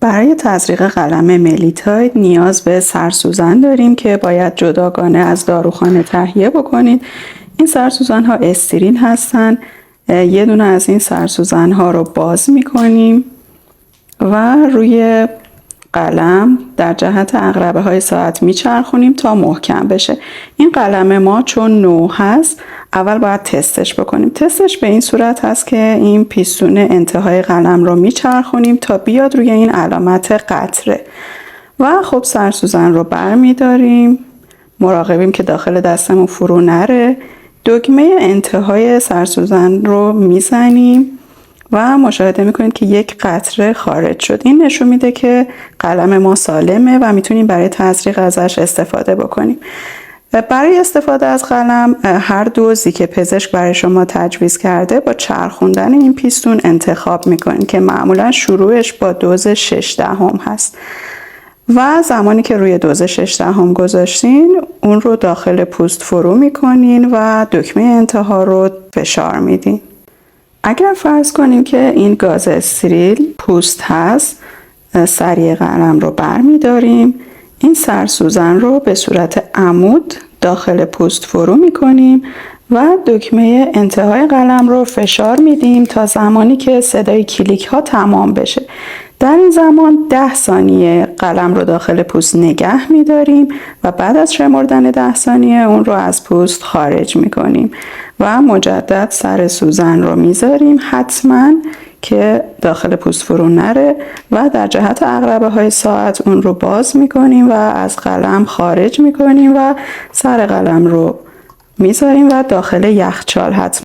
برای تزریق قلم ملیتاید نیاز به سرسوزن داریم که باید جداگانه از داروخانه تهیه بکنید. این سرسوزن ها استریل هستن. یه دونه از این سرسوزن ها رو باز میکنیم و روی قلم در جهت عقربه های ساعت میچرخونیم تا محکم بشه. این قلم ما چون نو هست اول باید تستش بکنیم. تستش به این صورت هست که این پیستون انتهای قلم رو میچرخونیم تا بیاد روی این علامت قطره و خب سرسوزن رو بر میداریم، مراقبیم که داخل دستمون فرو نره. دکمه انتهای سرسوزن رو میزنیم و مشاهده میکنید که یک قطره خارج شد. این نشون میده که قلم ما سالمه و میتونیم برای تزریق ازش استفاده بکنیم. برای استفاده از قلم هر دوزی که پزشک برای شما تجویز کرده با چرخوندن این پیستون انتخاب میکنید که معمولا شروعش با دوز 6/10 هست و زمانی که روی دوز 6/10 گذاشتین اون رو داخل پوست فرو میکنین و دکمه انتها رو فشار میدین. اگر فرض کنیم که این گاز استریل پوست هست، سری قلم رو بر می داریم، این سرسوزن رو به صورت عمود داخل پوست فرو می کنیم و دکمه انتهای قلم رو فشار میدیم تا زمانی که صدای کلیک ها تمام بشه. در این زمان 10 ثانیه قلم رو داخل پوست نگه می داریم و بعد از شمردن 10 ثانیه اون رو از پوست خارج می کنیم و مجدد سر سوزن رو میذاریم حتما که داخل پوست فرو نره و در جهت عقربه های ساعت اون رو باز میکنیم و از قلم خارج میکنیم و سر قلم رو میذاریم و داخل یخچال حتما